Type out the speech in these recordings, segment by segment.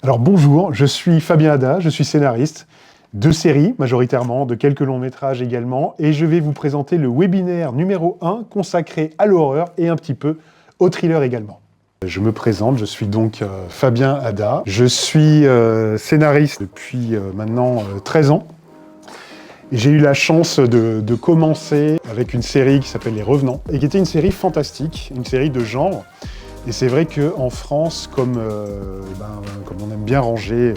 Alors bonjour, je suis Fabien Ada, je suis scénariste de séries majoritairement, de quelques longs métrages également, et je vais vous présenter le webinaire numéro 1 consacré à l'horreur et un petit peu au thriller également. Je me présente, je suis donc Fabien Ada, je suis scénariste depuis maintenant 13 ans. J'ai eu la chance de commencer avec une série qui s'appelle Les Revenants, et qui était une série fantastique, une série de genre. Et c'est vrai qu'en France, comme on aime bien ranger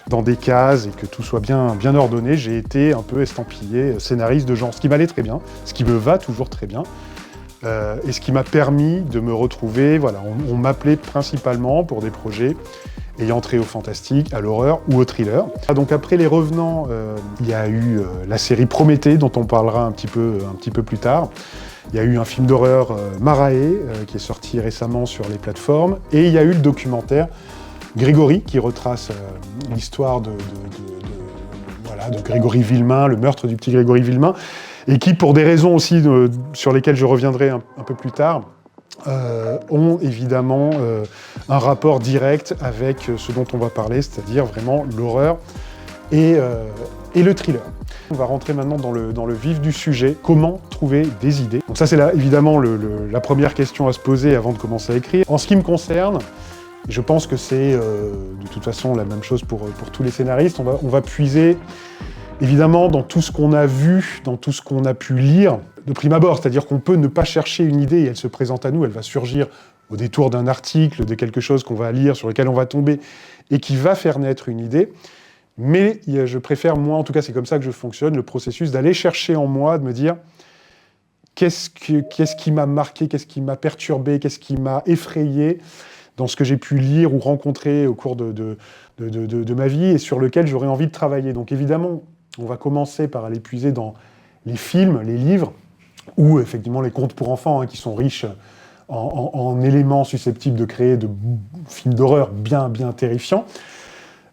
dans des cases et que tout soit bien ordonné, j'ai été un peu estampillé scénariste de genre, ce qui m'allait très bien, ce qui me va toujours très bien, et ce qui m'a permis de me retrouver, voilà, on m'appelait principalement pour des projets ayant trait au fantastique, à l'horreur ou au thriller. Donc après Les Revenants, il y a eu la série Prométhée, dont on parlera un petit peu plus tard. Il y a eu un film d'horreur Marae, qui est sorti récemment sur les plateformes, et il y a eu le documentaire Grégory, qui retrace l'histoire de Grégory Villemain, le meurtre du petit Grégory Villemain, et qui, pour des raisons aussi sur lesquelles je reviendrai un peu plus tard, ont évidemment un rapport direct avec ce dont on va parler, c'est-à-dire vraiment l'horreur et le thriller. On va rentrer maintenant dans le vif du sujet, comment trouver des idées. Donc ça c'est évidemment la première question à se poser avant de commencer à écrire. En ce qui me concerne, je pense que c'est de toute façon la même chose pour tous les scénaristes, on va puiser évidemment dans tout ce qu'on a vu, dans tout ce qu'on a pu lire de prime abord, c'est-à-dire qu'on peut ne pas chercher une idée et elle se présente à nous, elle va surgir au détour d'un article, de quelque chose qu'on va lire, sur lequel on va tomber et qui va faire naître une idée. Mais je préfère, moi, en tout cas, c'est comme ça que je fonctionne, le processus d'aller chercher en moi, de me dire qu'est-ce qui m'a marqué, qu'est-ce qui m'a perturbé, qu'est-ce qui m'a effrayé dans ce que j'ai pu lire ou rencontrer au cours de ma vie et sur lequel j'aurais envie de travailler. Donc évidemment, on va commencer par aller puiser dans les films, les livres, ou effectivement les contes pour enfants, qui sont riches en éléments susceptibles de créer de films d'horreur bien terrifiants.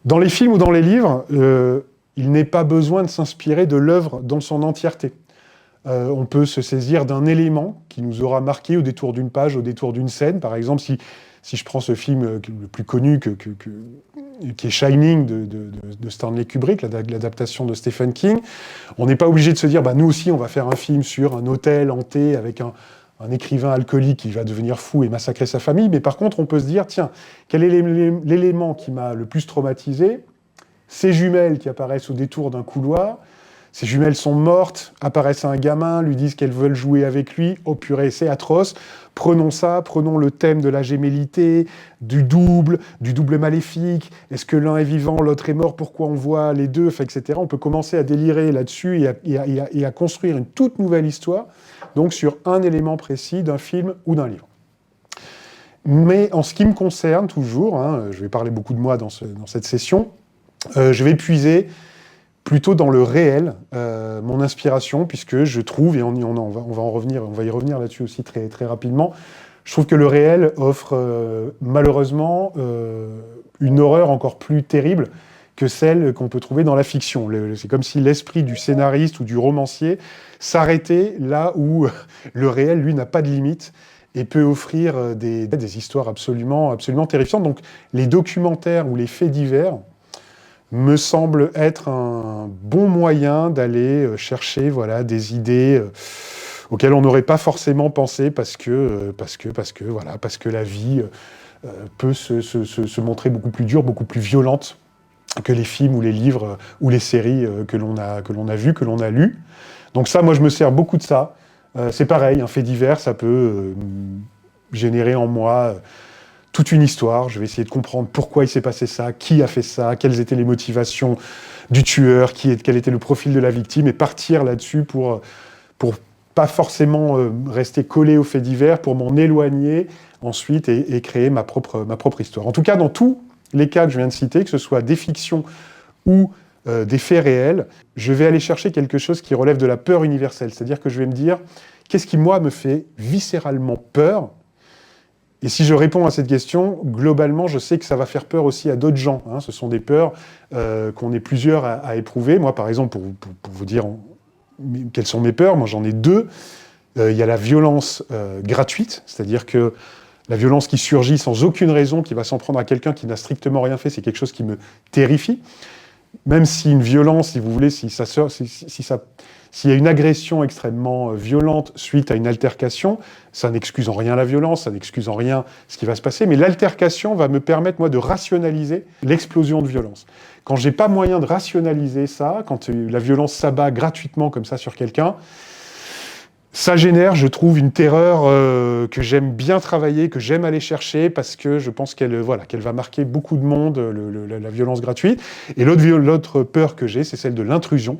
Dans les films ou dans les livres, il n'est pas besoin de s'inspirer de l'œuvre dans son entièreté. On peut se saisir d'un élément qui nous aura marqué au détour d'une page, au détour d'une scène. Par exemple, si je prends ce film le plus connu qui est Shining de Stanley Kubrick, l'adaptation de Stephen King, on n'est pas obligé de se dire nous aussi on va faire un film sur un hôtel hanté avec un écrivain alcoolique qui va devenir fou et massacrer sa famille, mais par contre on peut se dire tiens, quel est l'élément qui m'a le plus traumatisé? Ces jumelles qui apparaissent au détour d'un couloir, ces jumelles sont mortes, apparaissent un gamin, lui disent qu'elles veulent jouer avec lui, oh purée, c'est atroce, prenons ça, prenons le thème de la gémellité, du double maléfique, est-ce que l'un est vivant, l'autre est mort, pourquoi on voit les deux, etc. On peut commencer à délirer là-dessus et à construire une toute nouvelle histoire, donc sur un élément précis d'un film ou d'un livre. Mais en ce qui me concerne toujours, je vais parler beaucoup de moi dans cette session, je vais puiser plutôt dans le réel, mon inspiration, puisque je trouve, et on va y revenir là-dessus aussi très rapidement, je trouve que le réel offre malheureusement une horreur encore plus terrible que celle qu'on peut trouver dans la fiction. C'est comme si l'esprit du scénariste ou du romancier s'arrêtait là où le réel, lui, n'a pas de limite et peut offrir des histoires absolument terrifiantes. Donc les documentaires ou les faits divers me semble être un bon moyen d'aller chercher des idées auxquelles on n'aurait pas forcément pensé parce que la vie peut se montrer beaucoup plus dure, beaucoup plus violente que les films ou les livres ou les séries que l'on a vues, que l'on a lues. Donc ça, moi, je me sers beaucoup de ça. C'est pareil, un fait divers, ça peut générer en moi toute une histoire. Je vais essayer de comprendre pourquoi il s'est passé ça, qui a fait ça, quelles étaient les motivations du tueur, quel était le profil de la victime, et partir là-dessus pour pas forcément rester collé aux faits divers, pour m'en éloigner ensuite et créer ma propre histoire. En tout cas, dans tous les cas que je viens de citer, que ce soit des fictions ou des faits réels, je vais aller chercher quelque chose qui relève de la peur universelle. C'est-à-dire que je vais me dire, qu'est-ce qui, moi, me fait viscéralement peur ? Et si je réponds à cette question, globalement, je sais que ça va faire peur aussi à d'autres gens. Ce sont des peurs qu'on est plusieurs à éprouver. Moi, par exemple, pour vous dire quelles sont mes peurs, moi j'en ai deux. Il y a la violence gratuite, c'est-à-dire que La violence qui surgit sans aucune raison, qui va s'en prendre à quelqu'un qui n'a strictement rien fait, c'est quelque chose qui me terrifie. Même si une violence, si vous voulez, s'il y a une agression extrêmement violente suite à une altercation, ça n'excuse en rien la violence, ça n'excuse en rien ce qui va se passer, mais l'altercation va me permettre, moi, de rationaliser l'explosion de violence. Quand j'ai pas moyen de rationaliser ça, quand la violence s'abat gratuitement comme ça sur quelqu'un, ça génère, je trouve, une terreur que j'aime bien travailler, que j'aime aller chercher, parce que je pense qu'elle va marquer beaucoup de monde, la violence gratuite. Et l'autre peur que j'ai, c'est celle de l'intrusion.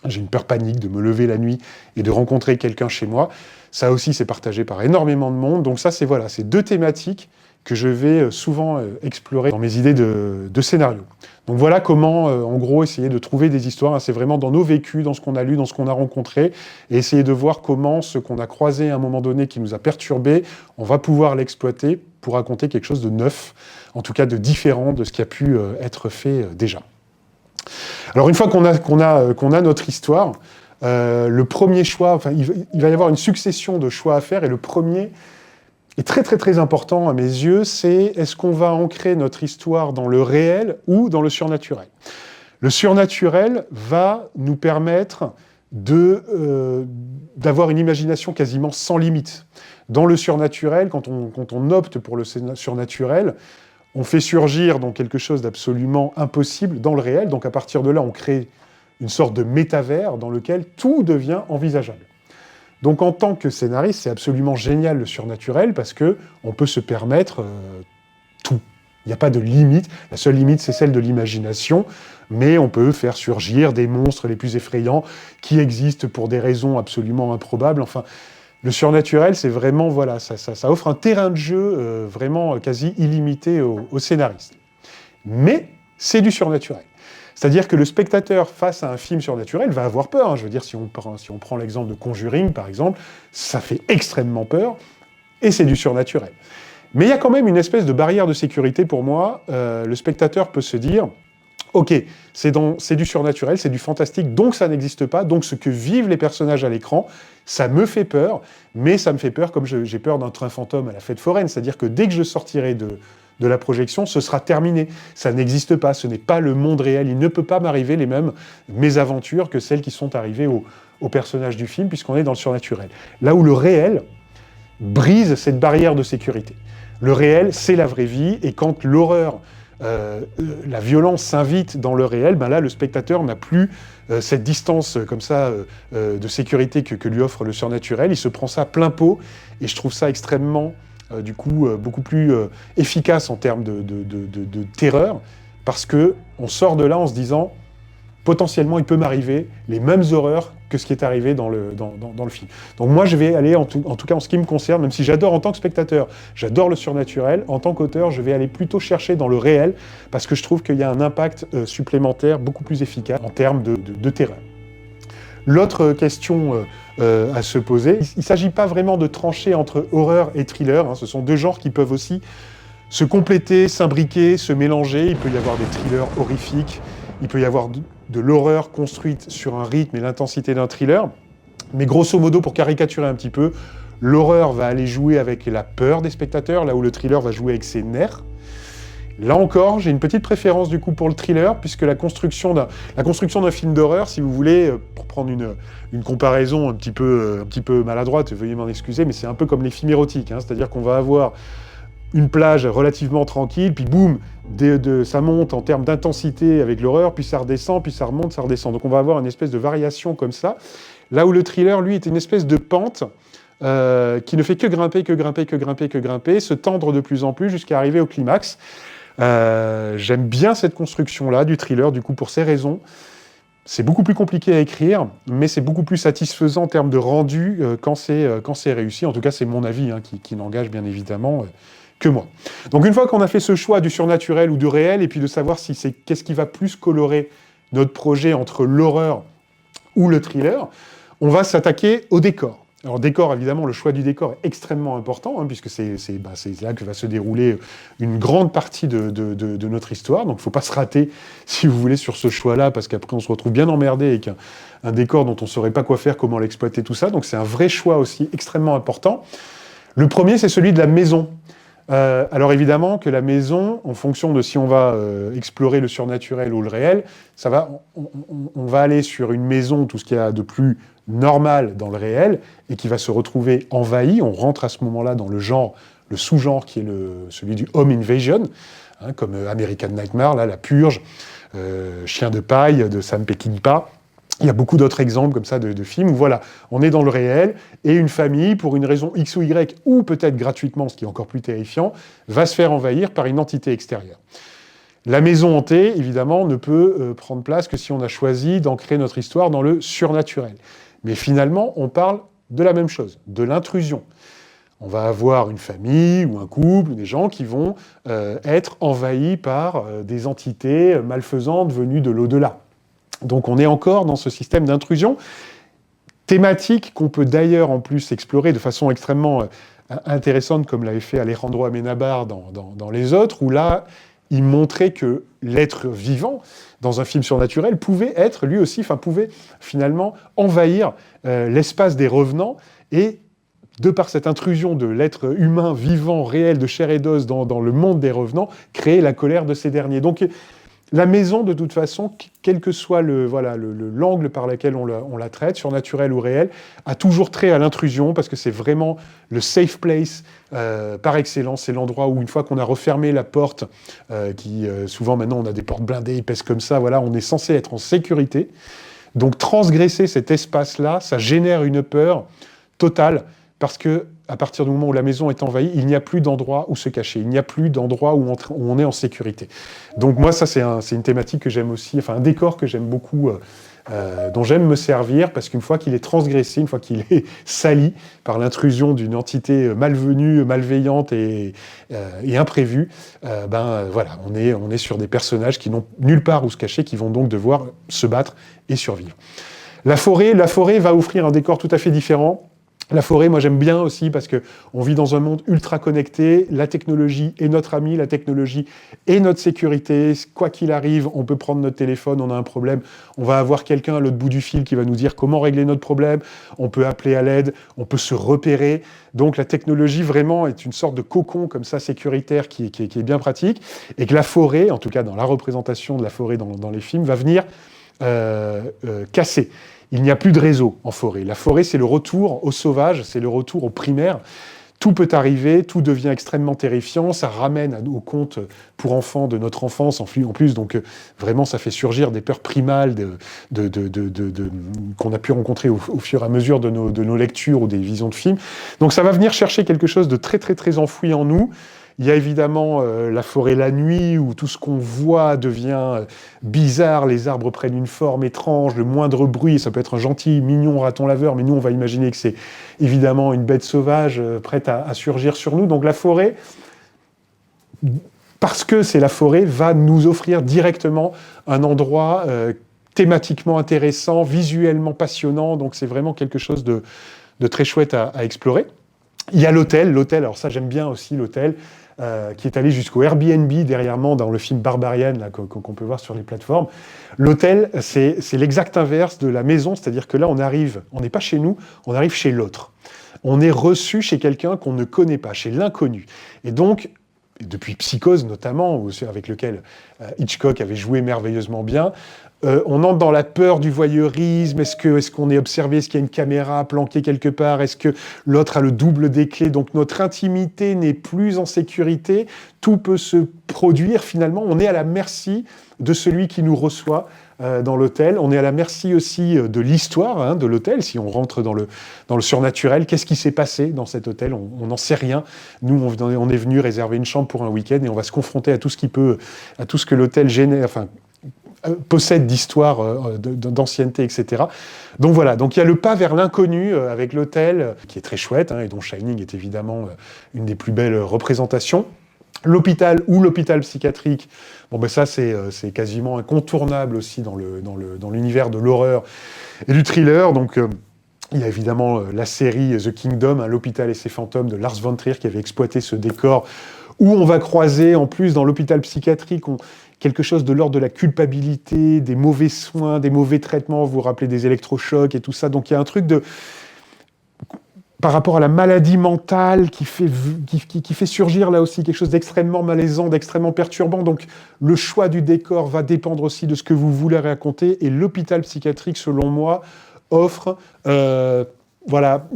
J'ai une peur panique de me lever la nuit et de rencontrer quelqu'un chez moi. Ça aussi, c'est partagé par énormément de monde. Donc ça, c'est deux thématiques que je vais souvent explorer dans mes idées de scénario. Donc voilà comment, en gros, essayer de trouver des histoires. C'est vraiment dans nos vécus, dans ce qu'on a lu, dans ce qu'on a rencontré, et essayer de voir comment ce qu'on a croisé à un moment donné qui nous a perturbés, on va pouvoir l'exploiter pour raconter quelque chose de neuf, en tout cas de différent de ce qui a pu être fait déjà. Alors une fois qu'on a notre histoire, le premier choix, il va y avoir une succession de choix à faire, et le premier est très très très important à mes yeux, c'est est-ce qu'on va ancrer notre histoire dans le réel ou dans le surnaturel. Le surnaturel va nous permettre d'avoir une imagination quasiment sans limite. Dans le surnaturel, quand on opte pour le surnaturel, on fait surgir donc quelque chose d'absolument impossible dans le réel, donc à partir de là, on crée une sorte de métavers dans lequel tout devient envisageable. Donc en tant que scénariste, c'est absolument génial le surnaturel, parce qu'on peut se permettre tout. Il n'y a pas de limite, la seule limite c'est celle de l'imagination, mais on peut faire surgir des monstres les plus effrayants qui existent pour des raisons absolument improbables. Enfin, le surnaturel, c'est vraiment, ça offre un terrain de jeu vraiment quasi illimité aux scénaristes. Mais c'est du surnaturel. C'est-à-dire que le spectateur, face à un film surnaturel, va avoir peur. Je veux dire, si on prend l'exemple de Conjuring, par exemple, ça fait extrêmement peur, et c'est du surnaturel. Mais il y a quand même une espèce de barrière de sécurité pour moi. Le spectateur peut se dire, ok, c'est du surnaturel, c'est du fantastique, donc ça n'existe pas, donc ce que vivent les personnages à l'écran, ça me fait peur, mais ça me fait peur comme j'ai peur d'un train fantôme à la fête foraine. C'est-à-dire que dès que je sortirai de la projection, ce sera terminé. Ça n'existe pas, ce n'est pas le monde réel. Il ne peut pas m'arriver les mêmes mésaventures que celles qui sont arrivées aux personnages du film, puisqu'on est dans le surnaturel. Là où le réel brise cette barrière de sécurité. Le réel, c'est la vraie vie, et quand l'horreur, la violence s'invite dans le réel, ben là, le spectateur n'a plus cette distance comme ça de sécurité que lui offre le surnaturel. Il se prend ça à plein pot, et je trouve ça extrêmement... du coup, beaucoup plus efficace en termes de terreur, parce qu'on sort de là en se disant, potentiellement, il peut m'arriver les mêmes horreurs que ce qui est arrivé dans le film. Donc moi, je vais aller, en tout cas en ce qui me concerne, même si j'adore en tant que spectateur, j'adore le surnaturel, en tant qu'auteur, je vais aller plutôt chercher dans le réel, parce que je trouve qu'il y a un impact supplémentaire beaucoup plus efficace en termes de terreur. L'autre question à se poser, il ne s'agit pas vraiment de trancher entre horreur et thriller, ce sont deux genres qui peuvent aussi se compléter, s'imbriquer, se mélanger. Il peut y avoir des thrillers horrifiques, il peut y avoir de l'horreur construite sur un rythme et l'intensité d'un thriller, mais grosso modo, pour caricaturer un petit peu, l'horreur va aller jouer avec la peur des spectateurs, là où le thriller va jouer avec ses nerfs. Là encore, j'ai une petite préférence du coup pour le thriller, puisque la construction d'un film d'horreur, si vous voulez, pour prendre une comparaison un petit peu maladroite, veuillez m'en excuser, mais c'est un peu comme les films érotiques, c'est-à-dire qu'on va avoir une plage relativement tranquille, puis boum, ça monte en termes d'intensité avec l'horreur, puis ça redescend, puis ça remonte, ça redescend. Donc on va avoir une espèce de variation comme ça, là où le thriller, lui, est une espèce de pente qui ne fait que grimper, se tendre de plus en plus jusqu'à arriver au climax. J'aime bien cette construction-là du thriller, du coup, pour ces raisons. C'est beaucoup plus compliqué à écrire, mais c'est beaucoup plus satisfaisant en termes de rendu quand c'est réussi. En tout cas, c'est mon avis, qui n'engage bien évidemment que moi. Donc une fois qu'on a fait ce choix du surnaturel ou du réel, et puis de savoir qu'est-ce qui va plus colorer notre projet entre l'horreur ou le thriller, on va s'attaquer au décor. Alors décor, évidemment, le choix du décor est extrêmement important, puisque c'est là que va se dérouler une grande partie de notre histoire, donc il ne faut pas se rater, si vous voulez, sur ce choix-là, parce qu'après on se retrouve bien emmerdé avec un décor dont on ne saurait pas quoi faire, comment l'exploiter, tout ça, donc c'est un vrai choix aussi extrêmement important. Le premier, c'est celui de la maison. Alors évidemment que la maison, en fonction de si on va explorer le surnaturel ou le réel, on va aller sur une maison, tout ce qu'il y a de plus normal dans le réel, et qui va se retrouver envahi. On rentre à ce moment-là dans le genre, le sous-genre qui est celui du home invasion, hein, comme American Nightmare, là, La Purge, Chien de paille de Sam Peckinpah. Il y a beaucoup d'autres exemples comme ça de films où voilà, on est dans le réel et une famille, pour une raison X ou Y, ou peut-être gratuitement, ce qui est encore plus terrifiant, va se faire envahir par une entité extérieure. La maison hantée, évidemment, ne peut prendre place que si on a choisi d'ancrer notre histoire dans le surnaturel. Mais finalement, on parle de la même chose, de l'intrusion. On va avoir une famille ou un couple, des gens qui vont être envahis par des entités malfaisantes venues de l'au-delà. Donc on est encore dans ce système d'intrusion, thématique qu'on peut d'ailleurs en plus explorer de façon extrêmement intéressante, comme l'avait fait Alejandro Amenábar dans Les Autres, où là, il montrait que l'être vivant, dans un film surnaturel, pouvait être lui aussi, pouvait finalement envahir l'espace des revenants, et de par cette intrusion de l'être humain vivant, réel, de chair et d'os dans le monde des revenants, créer la colère de ces derniers. Donc la maison, de toute façon, quel que soit l'angle par lequel on la traite, surnaturel ou réel, a toujours trait à l'intrusion, parce que c'est vraiment le safe place par excellence. C'est l'endroit où, une fois qu'on a refermé la porte, souvent maintenant on a des portes blindées, épaisses comme ça, voilà, on est censé être en sécurité. Donc transgresser cet espace-là, ça génère une peur totale, parce que à partir du moment où la maison est envahie, il n'y a plus d'endroit où se cacher, il n'y a plus d'endroit où on est en sécurité. Donc moi, ça, c'est une thématique que j'aime aussi, un décor que j'aime beaucoup, dont j'aime me servir, parce qu'une fois qu'il est transgressé, une fois qu'il est sali par l'intrusion d'une entité malvenue, malveillante et imprévue, voilà, on est sur des personnages qui n'ont nulle part où se cacher, qui vont donc devoir se battre et survivre. La forêt va offrir un décor tout à fait différent. La forêt, moi j'aime bien aussi parce qu'on vit dans un monde ultra connecté, la technologie est notre ami, la technologie est notre sécurité, quoi qu'il arrive, on peut prendre notre téléphone, on a un problème, on va avoir quelqu'un à l'autre bout du fil qui va nous dire comment régler notre problème, on peut appeler à l'aide, on peut se repérer, donc la technologie vraiment est une sorte de cocon comme ça sécuritaire qui est bien pratique, et que la forêt, en tout cas dans la représentation de la forêt dans les films, va venir casser. Il n'y a plus de réseau en forêt. La forêt, c'est le retour au sauvage, c'est le retour au primaire. Tout peut arriver, tout devient extrêmement terrifiant, ça ramène au conte pour enfants de notre enfance en plus, donc vraiment ça fait surgir des peurs primales qu'on a pu rencontrer au fur et à mesure de nos lectures ou des visions de films. Donc ça va venir chercher quelque chose de très très très enfoui en nous. Il y a évidemment la forêt la nuit, où tout ce qu'on voit devient bizarre, les arbres prennent une forme étrange, le moindre bruit, ça peut être un gentil, mignon raton laveur, mais nous on va imaginer que c'est évidemment une bête sauvage prête à surgir sur nous. Donc la forêt, parce que c'est la forêt, va nous offrir directement un endroit thématiquement intéressant, visuellement passionnant, donc c'est vraiment quelque chose de très chouette à explorer. Il y a l'hôtel, alors ça j'aime bien aussi l'hôtel, qui est allé jusqu'au Airbnb derrière moi dans le film Barbarian là, qu'on peut voir sur les plateformes. L'hôtel, c'est l'exact inverse de la maison, c'est-à-dire que là on n'est pas chez nous, on arrive chez l'autre. On est reçu chez quelqu'un qu'on ne connaît pas, chez l'inconnu. Et donc, depuis Psychose notamment, avec lequel Hitchcock avait joué merveilleusement bien, on entre dans la peur du voyeurisme. Est-ce qu'on est observé? Est-ce qu'il y a une caméra planquée quelque part? Est-ce que l'autre a le double des clés? Donc notre intimité n'est plus en sécurité. Tout peut se produire finalement. On est à la merci de celui qui nous reçoit dans l'hôtel. On est à la merci aussi de l'histoire de l'hôtel. Si on rentre dans le surnaturel, qu'est-ce qui s'est passé dans cet hôtel? On n'en sait rien. Nous, on est venu réserver une chambre pour un week-end et on va se confronter à tout ce que l'hôtel possède d'histoire, d'ancienneté, etc. Donc voilà, donc il y a le pas vers l'inconnu avec l'hôtel, qui est très chouette, et dont Shining est évidemment une des plus belles représentations. L'hôpital ou l'hôpital psychiatrique, ça c'est quasiment incontournable aussi dans l'univers de l'horreur et du thriller. Donc il y a évidemment la série The Kingdom, l'hôpital et ses fantômes de Lars von Trier qui avait exploité ce décor, où on va croiser en plus dans l'hôpital psychiatrique quelque chose de l'ordre de la culpabilité, des mauvais soins, des mauvais traitements, vous vous rappelez des électrochocs et tout ça. Donc il y a un truc par rapport à la maladie mentale qui fait surgir là aussi quelque chose d'extrêmement malaisant, d'extrêmement perturbant. Donc le choix du décor va dépendre aussi de ce que vous voulez raconter. Et l'hôpital psychiatrique, selon moi, offre voilà,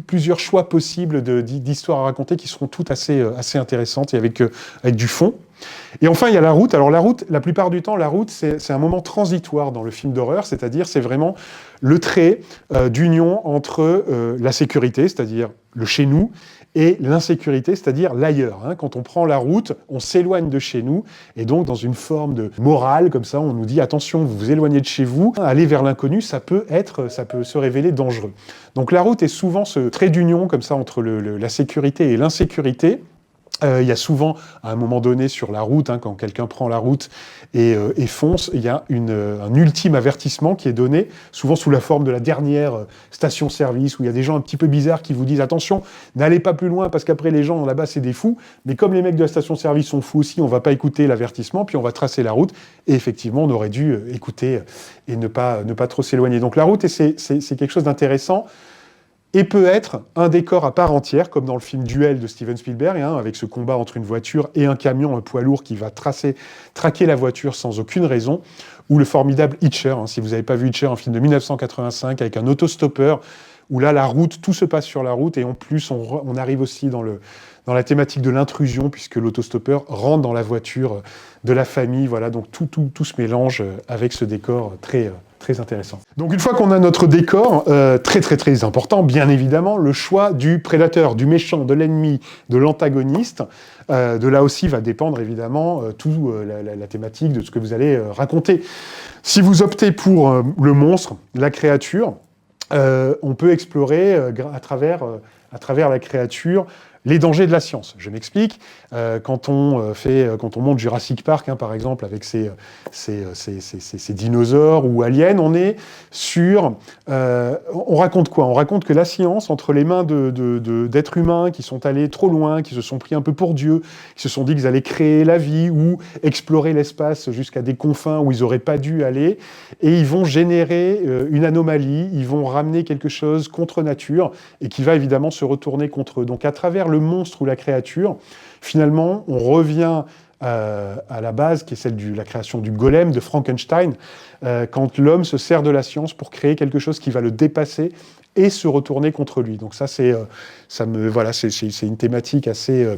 plusieurs choix possibles d'histoires à raconter qui seront toutes assez intéressantes et avec du fond. Et enfin, il y a la route. Alors la route, la plupart du temps, la route, c'est un moment transitoire dans le film d'horreur, c'est-à-dire c'est vraiment le trait d'union entre la sécurité, c'est-à-dire le chez nous, et l'insécurité, c'est-à-dire l'ailleurs. Hein. Quand on prend la route, on s'éloigne de chez nous, et donc dans une forme de morale, comme ça, on nous dit attention, vous vous éloignez de chez vous, aller vers l'inconnu, ça peut se révéler dangereux. Donc la route est souvent ce trait d'union, comme ça, entre la sécurité et l'insécurité. Il y a souvent, à un moment donné sur la route, hein, quand quelqu'un prend la route et fonce, il y a un ultime avertissement qui est donné, souvent sous la forme de la dernière station-service, où il y a des gens un petit peu bizarres qui vous disent « Attention, n'allez pas plus loin, parce qu'après les gens là-bas, c'est des fous. » Mais comme les mecs de la station-service sont fous aussi, on ne va pas écouter l'avertissement, puis on va tracer la route. Et effectivement, on aurait dû écouter et ne pas trop s'éloigner. Donc la route, c'est quelque chose d'intéressant. Et peut être un décor à part entière, comme dans le film Duel de Steven Spielberg, hein, avec ce combat entre une voiture et un camion, un poids lourd qui va traquer la voiture sans aucune raison, ou le formidable Hitcher, hein, si vous n'avez pas vu Hitcher, un film de 1985 avec un autostoppeur, où là, la route, tout se passe sur la route, et en plus, on arrive aussi dans la thématique de l'intrusion, puisque l'autostoppeur rentre dans la voiture de la famille, voilà, donc tout se mélange avec ce décor très intéressant. Donc une fois qu'on a notre décor, très important, bien évidemment, le choix du prédateur, du méchant, de l'ennemi, de l'antagoniste, de là aussi va dépendre évidemment la thématique de ce que vous allez raconter. Si vous optez pour le monstre, la créature, on peut explorer à travers la créature les dangers de la science. Je m'explique. Quand on monte Jurassic Park, hein, par exemple, avec ces dinosaures ou aliens, on est sur... on raconte quoi? On raconte que la science, entre les mains d'êtres humains qui sont allés trop loin, qui se sont pris un peu pour Dieu, qui se sont dit qu'ils allaient créer la vie ou explorer l'espace jusqu'à des confins où ils n'auraient pas dû aller, et ils vont générer une anomalie, ils vont ramener quelque chose contre nature, et qui va évidemment se retourner contre eux. Donc à travers le monstre ou la créature, finalement, on revient à la base, qui est celle de la création du golem de Frankenstein, quand l'homme se sert de la science pour créer quelque chose qui va le dépasser et se retourner contre lui. Donc ça, c'est une thématique assez,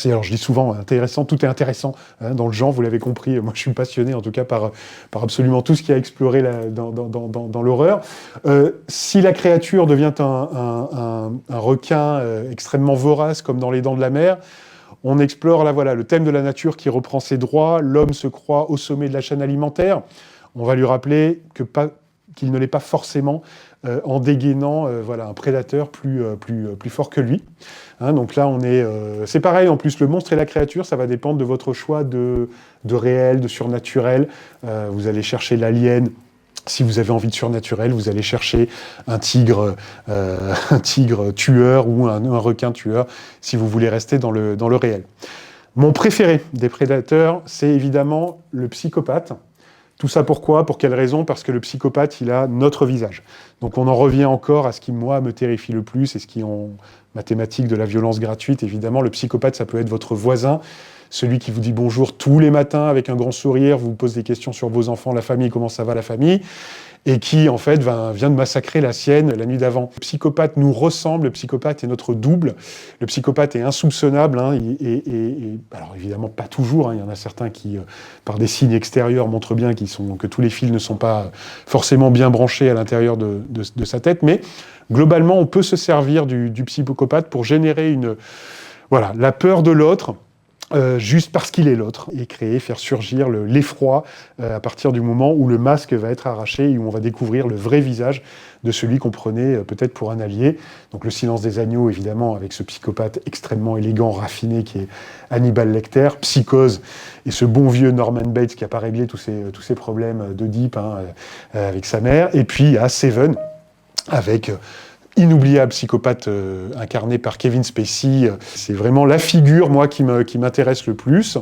alors je dis souvent intéressant, tout est intéressant hein, dans le genre, vous l'avez compris, moi je suis passionné en tout cas par absolument tout ce qui a exploré dans l'horreur. Si la créature devient un requin extrêmement vorace comme dans Les Dents de la Mer, on explore le thème de la nature qui reprend ses droits, l'homme se croit au sommet de la chaîne alimentaire, on va lui rappeler qu'il ne l'est pas forcément en dégainant un prédateur plus fort que lui. Hein, donc là, c'est pareil, en plus, le monstre et la créature, ça va dépendre de votre choix de réel, de surnaturel. Vous allez chercher l'alien. Si vous avez envie de surnaturel, vous allez chercher un tigre tueur ou un requin tueur, si vous voulez rester dans le réel. Mon préféré des prédateurs, c'est évidemment le psychopathe. Tout ça pourquoi? Pour quelle raison? Parce que le psychopathe, il a notre visage. Donc on en revient encore à ce qui, moi, me terrifie le plus, et ce qui est ma thématique de la violence gratuite. Évidemment, le psychopathe, ça peut être votre voisin, celui qui vous dit bonjour tous les matins avec un grand sourire, vous pose des questions sur vos enfants, la famille, comment ça va la famille, et qui, en fait, vient de massacrer la sienne la nuit d'avant. Le psychopathe nous ressemble, le psychopathe est notre double, le psychopathe est insoupçonnable, hein, alors évidemment pas toujours, hein, il y en a certains qui, par des signes extérieurs, montrent bien que tous les fils ne sont pas forcément bien branchés à l'intérieur de sa tête, mais globalement, on peut se servir du psychopathe pour générer la peur de l'autre, juste parce qu'il est l'autre, et faire surgir l'effroi à partir du moment où le masque va être arraché et où on va découvrir le vrai visage de celui qu'on prenait peut-être pour un allié. Donc le Silence des agneaux, évidemment, avec ce psychopathe extrêmement élégant, raffiné, qui est Hannibal Lecter, Psychose, et ce bon vieux Norman Bates qui n'a pas réglé tous ces problèmes d'Oedipe avec sa mère, et puis il y a Seven, avec... inoubliable psychopathe incarné par Kevin Spacey. C'est vraiment la figure, moi, qui m'intéresse le plus.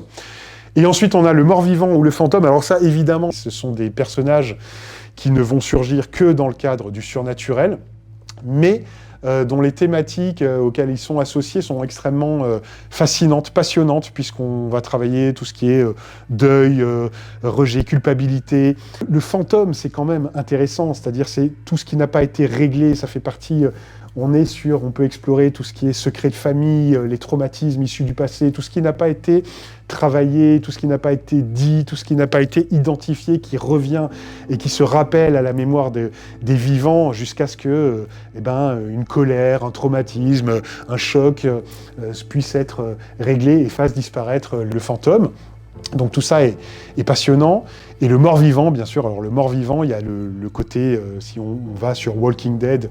Et ensuite, on a le mort-vivant ou le fantôme. Alors ça, évidemment, ce sont des personnages qui ne vont surgir que dans le cadre du surnaturel. mais dont les thématiques auxquelles ils sont associés sont extrêmement fascinantes, passionnantes, puisqu'on va travailler tout ce qui est deuil, rejet, culpabilité. Le fantôme, c'est quand même intéressant, c'est-à-dire c'est tout ce qui n'a pas été réglé, ça fait partie... on peut explorer tout ce qui est secret de famille, les traumatismes issus du passé, tout ce qui n'a pas été travaillé, tout ce qui n'a pas été dit, tout ce qui n'a pas été identifié, qui revient et qui se rappelle à la mémoire des vivants jusqu'à ce que une colère, un traumatisme, un choc puisse être réglé et fasse disparaître le fantôme. Donc tout ça est passionnant. Et le mort-vivant, bien sûr. Alors le mort-vivant, il y a le côté, si on va sur Walking Dead,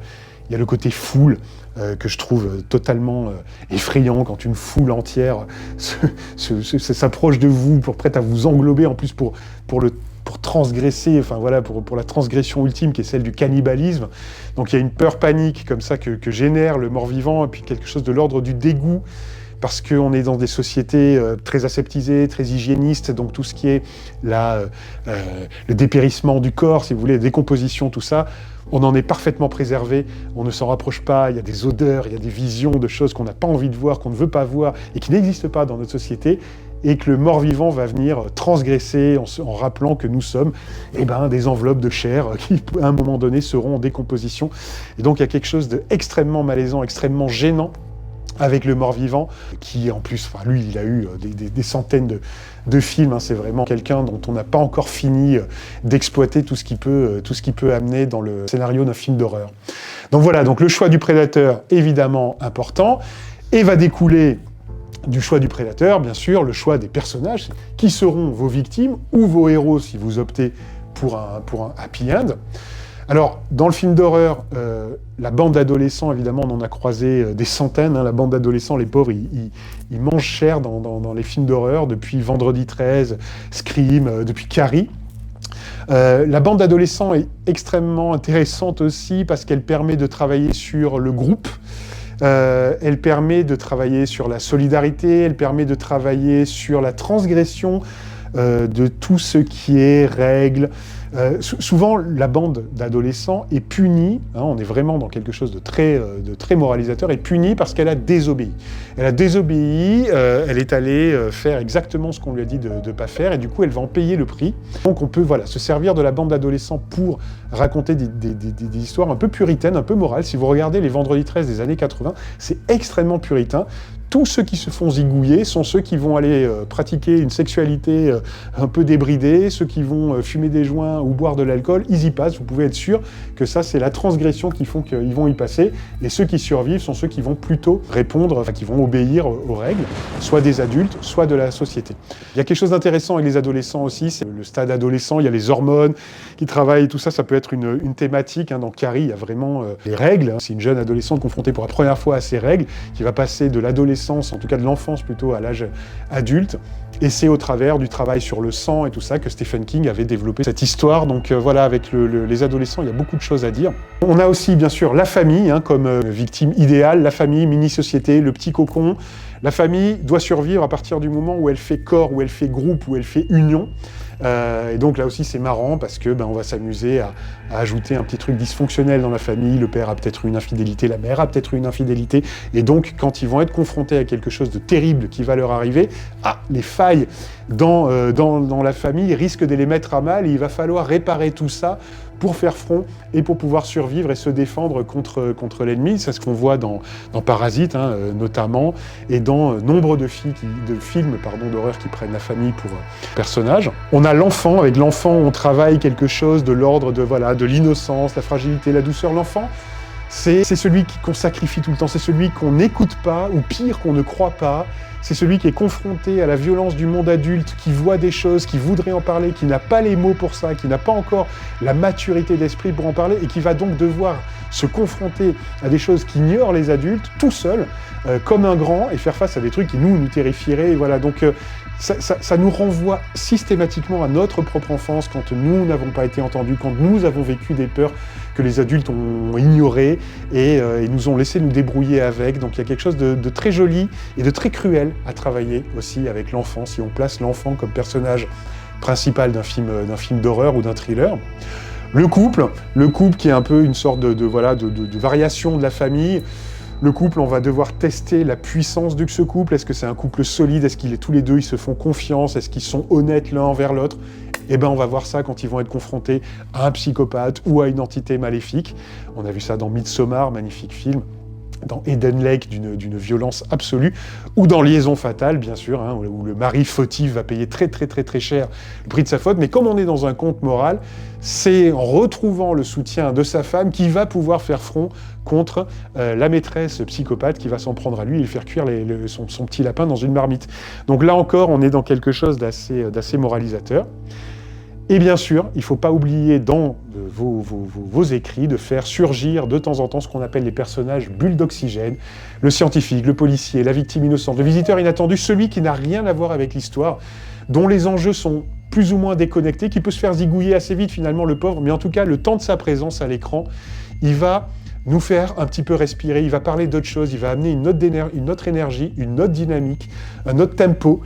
il y a le côté foule que je trouve totalement effrayant quand une foule entière s'approche de vous, prête à vous englober, en plus pour transgresser, enfin voilà, pour la transgression ultime qui est celle du cannibalisme. Donc il y a une peur panique comme ça que génère le mort-vivant, et puis quelque chose de l'ordre du dégoût, parce qu'on est dans des sociétés très aseptisées, très hygiénistes, donc tout ce qui est le dépérissement du corps, si vous voulez, la décomposition, tout ça, on en est parfaitement préservé, on ne s'en rapproche pas, il y a des odeurs, il y a des visions de choses qu'on n'a pas envie de voir, qu'on ne veut pas voir, et qui n'existent pas dans notre société, et que le mort-vivant va venir transgresser en rappelant que nous sommes des enveloppes de chair qui, à un moment donné, seront en décomposition. Et donc il y a quelque chose d'extrêmement malaisant, extrêmement gênant, avec le mort-vivant, qui en plus, lui, il a eu des centaines de films, hein, c'est vraiment quelqu'un dont on n'a pas encore fini d'exploiter tout ce qui peut amener dans le scénario d'un film d'horreur. Donc voilà, donc le choix du prédateur, évidemment important, et va découler du choix du prédateur, bien sûr, le choix des personnages, qui seront vos victimes, ou vos héros si vous optez pour un happy end. Alors, dans le film d'horreur, la bande d'adolescents, évidemment, on en a croisé des centaines. Hein, la bande d'adolescents, les pauvres, ils mangent cher dans les films d'horreur, depuis Vendredi 13, Scream, depuis Carrie. La bande d'adolescents est extrêmement intéressante aussi parce qu'elle permet de travailler sur le groupe, elle permet de travailler sur la solidarité, elle permet de travailler sur la transgression de tout ce qui est règles. Souvent, la bande d'adolescents est punie, hein, on est vraiment dans quelque chose de très moralisateur, est punie parce qu'elle a désobéi. Elle a désobéi, elle est allée faire exactement ce qu'on lui a dit de ne pas faire, et du coup, elle va en payer le prix. Donc on peut se servir de la bande d'adolescents pour raconter des histoires un peu puritaines, un peu morales. Si vous regardez les Vendredi 13 des années 80, c'est extrêmement puritain. Tous ceux qui se font zigouiller sont ceux qui vont aller pratiquer une sexualité un peu débridée, ceux qui vont fumer des joints ou boire de l'alcool, ils y passent. Vous pouvez être sûr que ça, c'est la transgression qui font qu'ils vont y passer. Et ceux qui survivent sont ceux qui vont plutôt répondre, qui vont obéir aux règles, soit des adultes, soit de la société. Il y a quelque chose d'intéressant avec les adolescents aussi, c'est le stade adolescent, il y a les hormones qui travaillent, tout ça, ça peut être une thématique. Hein. Dans Carrie, il y a vraiment les règles. Hein. C'est une jeune adolescente confrontée pour la première fois à ces règles, qui va passer de l'adolescence, en tout cas de l'enfance plutôt, à l'âge adulte. Et c'est au travers du travail sur le sang et tout ça que Stephen King avait développé cette histoire. Donc voilà, avec les adolescents, il y a beaucoup de choses à dire. On a aussi, bien sûr, la famille, hein, comme victime idéale, la famille, mini-société, le petit cocon. La famille doit survivre à partir du moment où elle fait corps, où elle fait groupe, où elle fait union. Et donc là aussi c'est marrant parce que on va s'amuser à ajouter un petit truc dysfonctionnel dans la famille. Le père a peut-être une infidélité, la mère a peut-être une infidélité, et donc quand ils vont être confrontés à quelque chose de terrible qui va leur arriver, les failles dans la famille risquent de les mettre à mal, et il va falloir réparer tout ça pour faire front et pour pouvoir survivre et se défendre contre l'ennemi. C'est ce qu'on voit dans Parasite, hein, notamment, et dans nombre de films d'horreur qui prennent la famille pour personnage. On a l'enfant. Avec l'enfant, on travaille quelque chose de l'ordre de l'innocence, la fragilité, la douceur. L'enfant, c'est celui qu'on sacrifie tout le temps, c'est celui qu'on n'écoute pas, ou pire, qu'on ne croit pas. C'est celui qui est confronté à la violence du monde adulte, qui voit des choses, qui voudrait en parler, qui n'a pas les mots pour ça, qui n'a pas encore la maturité d'esprit pour en parler, et qui va donc devoir se confronter à des choses qu'ignorent les adultes, tout seul, comme un grand, et faire face à des trucs qui nous terrifieraient. Et voilà, donc ça nous renvoie systématiquement à notre propre enfance, quand nous n'avons pas été entendus, quand nous avons vécu des peurs que les adultes ont ignorées et nous ont laissé nous débrouiller avec. Donc il y a quelque chose de très joli et de très cruel à travailler aussi avec l'enfant, si on place l'enfant comme personnage principal d'un film d'horreur ou d'un thriller. Le couple qui est un peu une sorte de variation de la famille. Le couple, on va devoir tester la puissance de ce couple. Est-ce que c'est un couple solide? Est-ce qu'ils tous les deux, ils se font confiance? Est-ce qu'ils sont honnêtes l'un envers l'autre? Eh ben, on va voir ça quand ils vont être confrontés à un psychopathe ou à une entité maléfique. On a vu ça dans Midsommar, magnifique film. Dans Eden Lake, d'une violence absolue, ou dans Liaison fatale, bien sûr, hein, où le mari fautif va payer très cher le prix de sa faute. Mais comme on est dans un conte moral, c'est en retrouvant le soutien de sa femme qu'il va pouvoir faire front contre la maîtresse psychopathe qui va s'en prendre à lui et lui faire cuire son petit lapin dans une marmite. Donc là encore, on est dans quelque chose d'assez moralisateur. Et bien sûr, il ne faut pas oublier dans vos écrits de faire surgir de temps en temps ce qu'on appelle les personnages bulles d'oxygène, le scientifique, le policier, la victime innocente, le visiteur inattendu, celui qui n'a rien à voir avec l'histoire, dont les enjeux sont plus ou moins déconnectés, qui peut se faire zigouiller assez vite finalement le pauvre, mais en tout cas le temps de sa présence à l'écran, il va nous faire un petit peu respirer, il va parler d'autre chose, il va amener une autre énergie, une autre dynamique, un autre tempo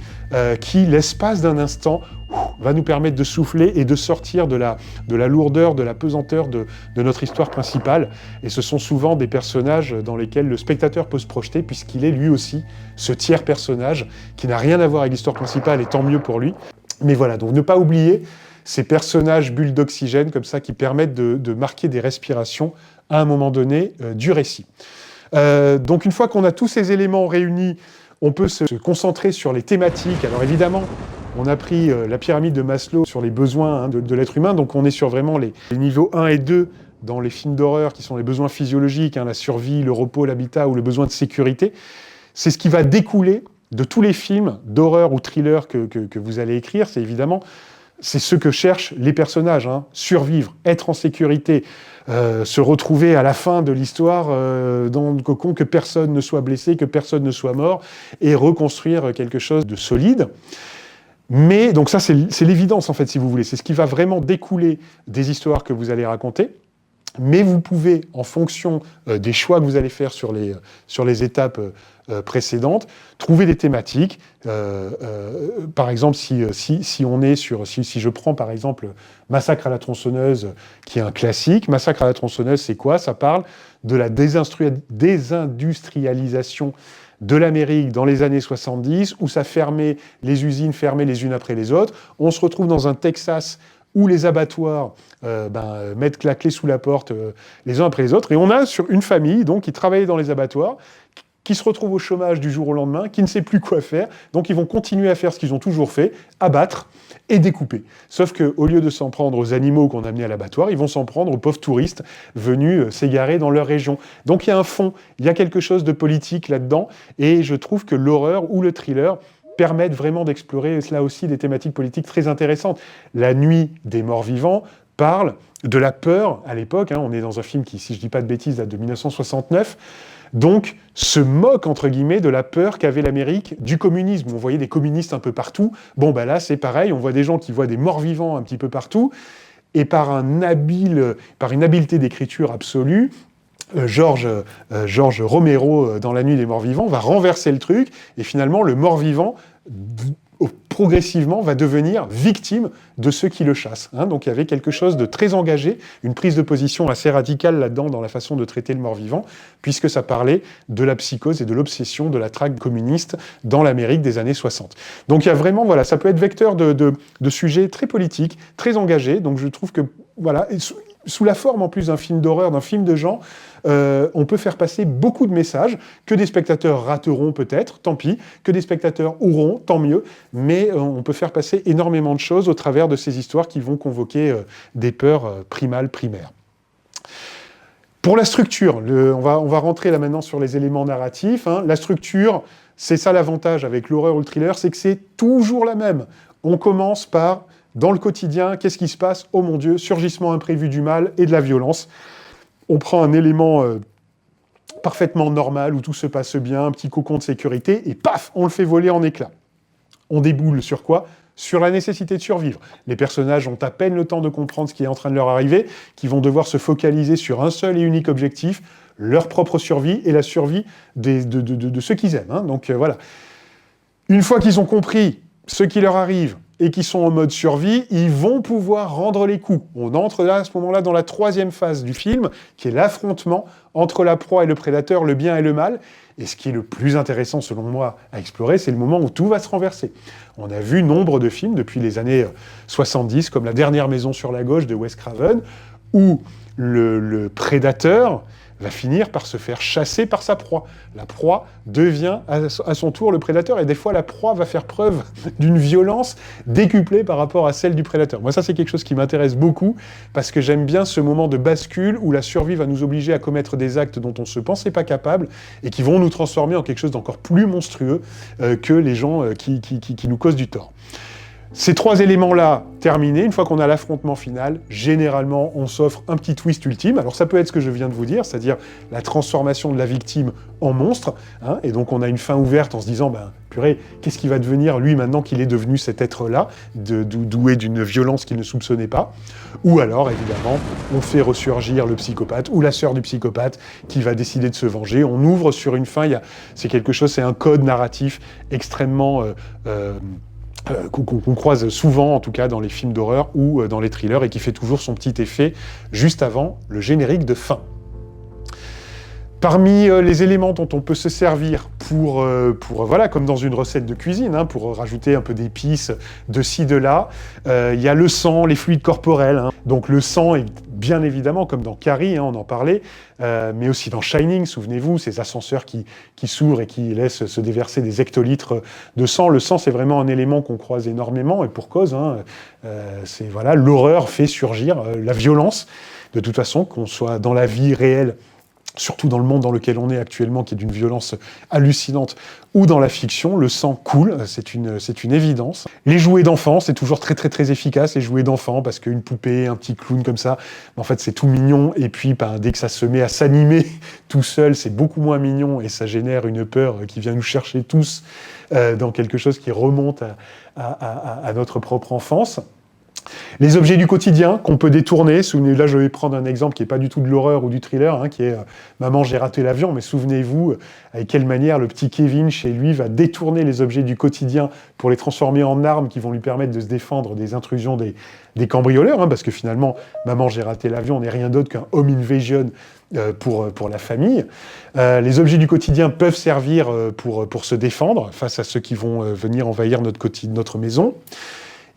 qui, l'espace d'un instant, va nous permettre de souffler et de sortir de la lourdeur, de la pesanteur de notre histoire principale. Et ce sont souvent des personnages dans lesquels le spectateur peut se projeter, puisqu'il est lui aussi ce tiers personnage qui n'a rien à voir avec l'histoire principale, et tant mieux pour lui. Mais voilà, donc ne pas oublier ces personnages bulles d'oxygène comme ça qui permettent de marquer des respirations à un moment donné du récit. Donc une fois qu'on a tous ces éléments réunis, on peut se concentrer sur les thématiques. Alors évidemment, on a pris la pyramide de Maslow sur les besoins de l'être humain, donc on est sur vraiment les niveaux 1 et 2 dans les films d'horreur qui sont les besoins physiologiques, la survie, le repos, l'habitat ou le besoin de sécurité. C'est ce qui va découler de tous les films d'horreur ou thriller que vous allez écrire, c'est évidemment ce que cherchent les personnages, survivre, être en sécurité, se retrouver à la fin de l'histoire dans le cocon, que personne ne soit blessé, que personne ne soit mort, et reconstruire quelque chose de solide. Mais, donc ça c'est l'évidence en fait, si vous voulez, c'est ce qui va vraiment découler des histoires que vous allez raconter. Mais vous pouvez, en fonction des choix que vous allez faire sur les étapes précédentes, trouver des thématiques. Par exemple, si je prends par exemple Massacre à la tronçonneuse, qui est un classique. Massacre à la tronçonneuse, c'est quoi? Ça parle de la désindustrialisation de l'Amérique dans les années 70, où ça fermait les usines, fermées les unes après les autres. On se retrouve dans un Texas où les abattoirs mettent la clé sous la porte les uns après les autres. Et on a sur une famille donc, qui travaillait dans les abattoirs, qui se retrouve au chômage du jour au lendemain, qui ne sait plus quoi faire. Donc ils vont continuer à faire ce qu'ils ont toujours fait, abattre et découper. Sauf qu'au lieu de s'en prendre aux animaux qu'on a amenés à l'abattoir, ils vont s'en prendre aux pauvres touristes venus s'égarer dans leur région. Donc il y a un fond, il y a quelque chose de politique là-dedans, et je trouve que l'horreur ou le thriller permettent vraiment d'explorer, là aussi, des thématiques politiques très intéressantes. La nuit des morts vivants parle de la peur à l'époque, on est dans un film qui, si je ne dis pas de bêtises, date de 1969, donc se moque, entre guillemets, de la peur qu'avait l'Amérique du communisme. On voyait des communistes un peu partout. Bon, là, c'est pareil, on voit des gens qui voient des morts vivants un petit peu partout, et par une habileté d'écriture absolue, George Romero, dans La Nuit des Morts Vivants, va renverser le truc, et finalement, le mort-vivant, progressivement, va devenir victime de ceux qui le chassent. Donc il y avait quelque chose de très engagé, une prise de position assez radicale là-dedans, dans la façon de traiter le mort-vivant, puisque ça parlait de la psychose et de l'obsession de la traque communiste dans l'Amérique des années 60. Donc il y a vraiment, ça peut être vecteur de sujets très politiques, très engagés, donc je trouve que, sous la forme en plus d'un film d'horreur, d'un film de genre, on peut faire passer beaucoup de messages que des spectateurs rateront peut-être, tant pis, que des spectateurs auront, tant mieux, mais on peut faire passer énormément de choses au travers de ces histoires qui vont convoquer des peurs primaires. Pour la structure, on va rentrer là maintenant sur les éléments narratifs. La structure, c'est ça l'avantage avec l'horreur ou le thriller, c'est que c'est toujours la même. On commence par, dans le quotidien, qu'est-ce qui se passe? Oh mon Dieu, surgissement imprévu du mal et de la violence. On prend un élément parfaitement normal, où tout se passe bien, un petit cocon de sécurité, et paf, on le fait voler en éclats. On déboule sur quoi? Sur la nécessité de survivre. Les personnages ont à peine le temps de comprendre ce qui est en train de leur arriver, qu'ils vont devoir se focaliser sur un seul et unique objectif, leur propre survie et la survie de ceux qu'ils aiment. Donc voilà. Une fois qu'ils ont compris ce qui leur arrive, et qui sont en mode survie, ils vont pouvoir rendre les coups. On entre là, à ce moment-là, dans la troisième phase du film, qui est l'affrontement entre la proie et le prédateur, le bien et le mal. Et ce qui est le plus intéressant, selon moi, à explorer, c'est le moment où tout va se renverser. On a vu nombre de films depuis les années 70, comme La dernière maison sur la gauche de Wes Craven, où le prédateur va finir par se faire chasser par sa proie. La proie devient à son tour le prédateur, et des fois la proie va faire preuve d'une violence décuplée par rapport à celle du prédateur. Moi, ça, c'est quelque chose qui m'intéresse beaucoup, parce que j'aime bien ce moment de bascule où la survie va nous obliger à commettre des actes dont on ne se pensait pas capable, et qui vont nous transformer en quelque chose d'encore plus monstrueux que les gens qui nous causent du tort. Ces trois éléments-là terminés, une fois qu'on a l'affrontement final, généralement, on s'offre un petit twist ultime. Alors ça peut être ce que je viens de vous dire, c'est-à-dire la transformation de la victime en monstre, hein, et donc on a une fin ouverte en se disant, purée, qu'est-ce qui va devenir lui maintenant qu'il est devenu cet être-là, doué d'une violence qu'il ne soupçonnait pas. Ou alors, évidemment, on fait ressurgir le psychopathe ou la sœur du psychopathe qui va décider de se venger. On ouvre sur une fin, c'est un code narratif extrêmement... qu'on croise souvent, en tout cas, dans les films d'horreur ou dans les thrillers, et qui fait toujours son petit effet juste avant le générique de fin. Parmi les éléments dont on peut se servir pour voilà, comme dans une recette de cuisine, hein, pour rajouter un peu d'épices de ci, de là, il y a le sang, les fluides corporels. Hein. Donc le sang est bien évidemment, comme dans Carrie, hein, on en parlait, mais aussi dans Shining, souvenez-vous, ces ascenseurs qui s'ouvrent et qui laissent se déverser des hectolitres de sang. Le sang, c'est vraiment un élément qu'on croise énormément, et pour cause. Hein, voilà, l'horreur fait surgir la violence, de toute façon, qu'on soit dans la vie réelle, surtout dans le monde dans lequel on est actuellement, qui est d'une violence hallucinante, ou dans la fiction, le sang coule, c'est une évidence. Les jouets d'enfants, c'est toujours très très très efficace, les jouets d'enfants, parce qu'une poupée, un petit clown comme ça, en fait c'est tout mignon, et puis dès que ça se met à s'animer tout seul, c'est beaucoup moins mignon, et ça génère une peur qui vient nous chercher tous dans quelque chose qui remonte à notre propre enfance. Les objets du quotidien qu'on peut détourner, souvenez-vous, là je vais prendre un exemple qui n'est pas du tout de l'horreur ou du thriller, hein, qui est Maman j'ai raté l'avion, mais souvenez-vous avec quelle manière le petit Kevin chez lui va détourner les objets du quotidien pour les transformer en armes qui vont lui permettre de se défendre des intrusions des cambrioleurs, hein, parce que finalement Maman j'ai raté l'avion n'est rien d'autre qu'un home invasion pour la famille. Les objets du quotidien peuvent servir pour se défendre face à ceux qui vont venir envahir notre maison.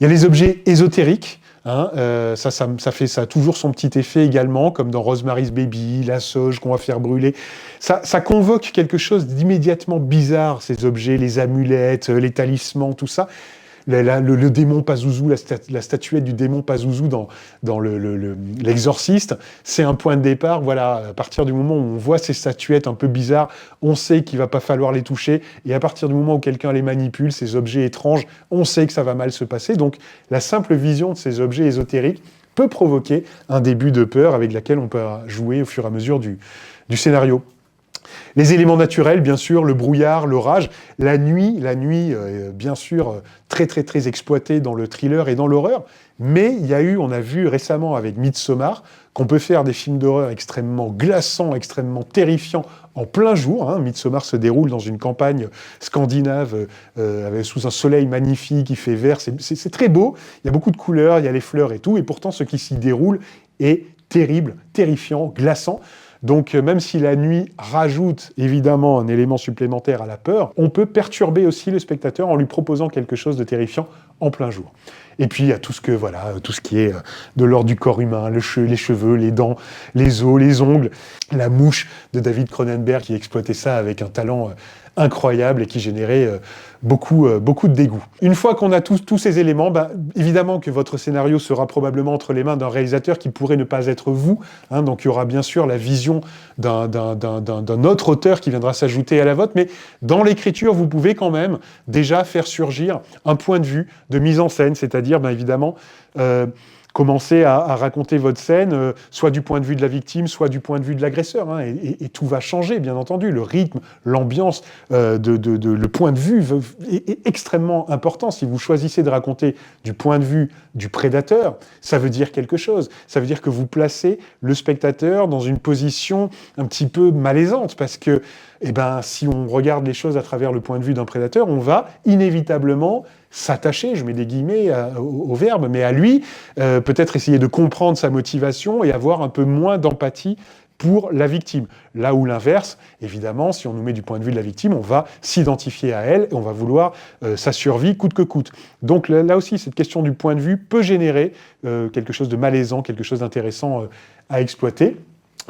Il y a les objets ésotériques, hein, ça a toujours son petit effet également, comme dans Rosemary's Baby, la sauge qu'on va faire brûler. Ça convoque quelque chose d'immédiatement bizarre, ces objets, les amulettes, les talismans, tout ça. Le démon Pazuzu, la statuette du démon Pazuzu dans l'Exorciste, c'est un point de départ. Voilà, à partir du moment où on voit ces statuettes un peu bizarres, on sait qu'il va pas falloir les toucher, et à partir du moment où quelqu'un les manipule, ces objets étranges, on sait que ça va mal se passer. Donc la simple vision de ces objets ésotériques peut provoquer un début de peur avec laquelle on peut jouer au fur et à mesure du scénario. Les éléments naturels, bien sûr, le brouillard, l'orage, la nuit, bien sûr, très très très exploitée dans le thriller et dans l'horreur, mais on a vu récemment avec Midsommar qu'on peut faire des films d'horreur extrêmement glaçants, extrêmement terrifiants en plein jour. Hein. Midsommar se déroule dans une campagne scandinave sous un soleil magnifique, il fait vert, c'est très beau, il y a beaucoup de couleurs, il y a les fleurs et tout, et pourtant ce qui s'y déroule est terrible, terrifiant, glaçant. Donc même si la nuit rajoute évidemment un élément supplémentaire à la peur, on peut perturber aussi le spectateur en lui proposant quelque chose de terrifiant en plein jour. Et puis il y a tout ce qui est de l'ordre du corps humain, les cheveux, les dents, les os, les ongles, la mouche de David Cronenberg qui exploitait ça avec un talent incroyable et qui générait beaucoup de dégoût. Une fois qu'on a tous ces éléments, évidemment que votre scénario sera probablement entre les mains d'un réalisateur qui pourrait ne pas être vous, hein, donc il y aura bien sûr la vision d'un autre auteur qui viendra s'ajouter à la vôtre, mais dans l'écriture, vous pouvez quand même déjà faire surgir un point de vue de mise en scène, c'est-à-dire évidemment commencer à raconter votre scène, soit du point de vue de la victime, soit du point de vue de l'agresseur. Hein, et tout va changer, bien entendu. Le rythme, l'ambiance, le point de vue est extrêmement important. Si vous choisissez de raconter du point de vue du prédateur, ça veut dire quelque chose. Ça veut dire que vous placez le spectateur dans une position un petit peu malaisante, parce que si on regarde les choses à travers le point de vue d'un prédateur, on va inévitablement s'attacher, je mets des guillemets au verbe, mais à lui, peut-être essayer de comprendre sa motivation et avoir un peu moins d'empathie pour la victime. Là où l'inverse, évidemment, si on nous met du point de vue de la victime, on va s'identifier à elle et on va vouloir sa survie coûte que coûte. Donc là aussi, cette question du point de vue peut générer quelque chose de malaisant, quelque chose d'intéressant à exploiter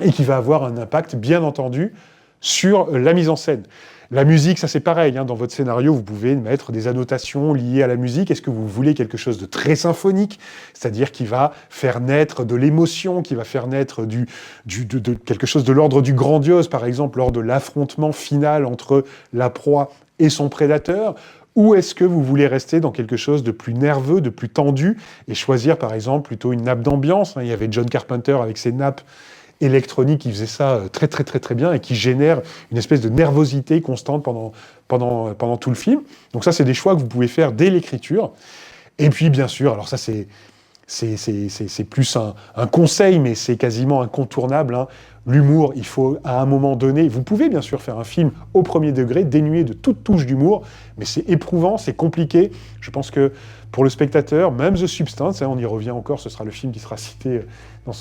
et qui va avoir un impact, bien entendu, sur la mise en scène. La musique, ça c'est pareil, hein, dans votre scénario, vous pouvez mettre des annotations liées à la musique. Est-ce que vous voulez quelque chose de très symphonique, c'est-à-dire qui va faire naître de l'émotion, qui va faire naître de quelque chose de l'ordre du grandiose, par exemple, lors de l'affrontement final entre la proie et son prédateur, ou est-ce que vous voulez rester dans quelque chose de plus nerveux, de plus tendu, et choisir, par exemple, plutôt une nappe d'ambiance, hein. Il y avait John Carpenter avec ses nappes électronique qui faisait ça très très très très bien et qui génère une espèce de nervosité constante pendant tout le film. Donc ça, c'est des choix que vous pouvez faire dès l'écriture. Et puis, bien sûr, alors ça, c'est plus un conseil, mais c'est quasiment incontournable, hein. L'humour, il faut, à un moment donné... Vous pouvez, bien sûr, faire un film au premier degré, dénué de toute touche d'humour, mais c'est éprouvant, c'est compliqué. Je pense que, pour le spectateur, même The Substance, hein, on y revient encore, ce sera le film qui sera cité dans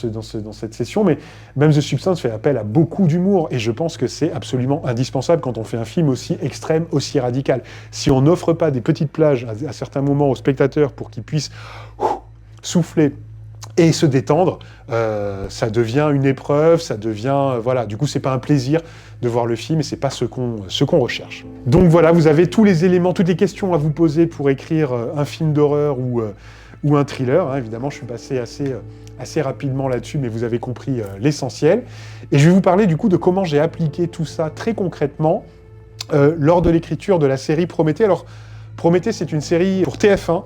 cette session, mais même The Substance fait appel à beaucoup d'humour, et je pense que c'est absolument indispensable quand on fait un film aussi extrême, aussi radical. Si on n'offre pas des petites plages à certains moments aux spectateurs pour qu'ils puissent souffler et se détendre, ça devient une épreuve, ça devient... voilà, du coup, c'est pas un plaisir de voir le film, et c'est pas ce qu'on recherche. Donc voilà, vous avez tous les éléments, toutes les questions à vous poser pour écrire un film d'horreur ou un thriller, hein. Évidemment, je suis passé assez rapidement là-dessus, mais vous avez compris l'essentiel. Et je vais vous parler du coup de comment j'ai appliqué tout ça très concrètement lors de l'écriture de la série Prométhée. Alors, Prométhée, c'est une série pour TF1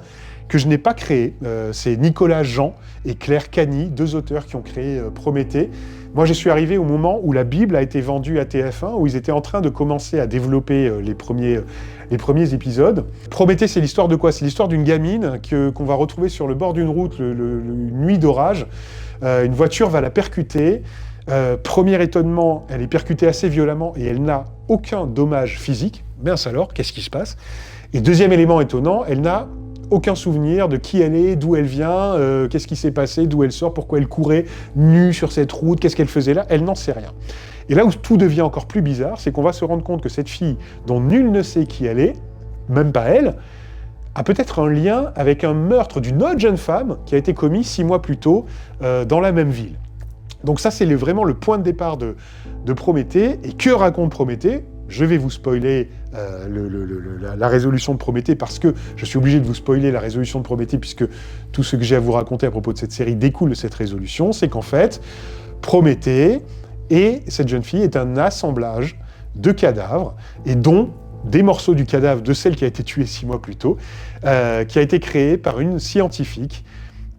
que je n'ai pas créée. C'est Nicolas Jean et Claire Cagny, deux auteurs qui ont créé Prométhée. Moi, je suis arrivé au moment où la Bible a été vendue à TF1, où ils étaient en train de commencer à développer les premiers épisodes. Prométhée, c'est l'histoire de quoi? C'est l'histoire d'une gamine qu'on va retrouver sur le bord d'une route une nuit d'orage. Une voiture va la percuter. Premier étonnement, elle est percutée assez violemment et elle n'a aucun dommage physique. Mince alors, qu'est-ce qui se passe? Et deuxième élément étonnant, elle n'a aucun souvenir de qui elle est, d'où elle vient, qu'est-ce qui s'est passé, d'où elle sort, pourquoi elle courait nue sur cette route, qu'est-ce qu'elle faisait là, elle n'en sait rien. Et là où tout devient encore plus bizarre, c'est qu'on va se rendre compte que cette fille, dont nul ne sait qui elle est, même pas elle, a peut-être un lien avec un meurtre d'une autre jeune femme qui a été commis 6 mois plus tôt dans la même ville. Donc ça, c'est vraiment le point de départ de Prométhée. Et que raconte Prométhée? Je vais vous spoiler la résolution de Prométhée, parce que je suis obligé de vous spoiler la résolution de Prométhée, puisque tout ce que j'ai à vous raconter à propos de cette série découle de cette résolution. C'est qu'en fait, Prométhée et cette jeune fille est un assemblage de cadavres, et dont des morceaux du cadavre de celle qui a été tuée 6 mois plus tôt, qui a été créée par une scientifique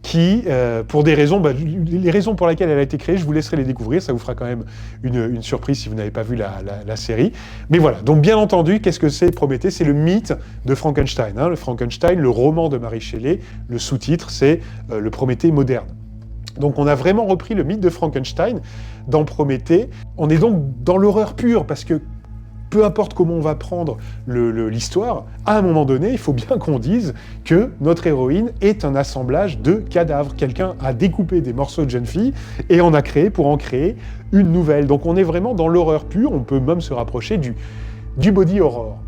qui, pour des raisons, les raisons pour lesquelles elle a été créée, je vous laisserai les découvrir, ça vous fera quand même une surprise si vous n'avez pas vu la série. Mais voilà, donc bien entendu, qu'est-ce que c'est Prométhée? C'est le mythe de Frankenstein, hein. Le Frankenstein, le roman de Mary Shelley, le sous-titre, c'est le Prométhée moderne. Donc on a vraiment repris le mythe de Frankenstein dans Prométhée. On est donc dans l'horreur pure, parce que peu importe comment on va prendre l'histoire, à un moment donné, il faut bien qu'on dise que notre héroïne est un assemblage de cadavres. Quelqu'un a découpé des morceaux de jeune fille et en a créé pour en créer une nouvelle. Donc on est vraiment dans l'horreur pure, on peut même se rapprocher du body horror.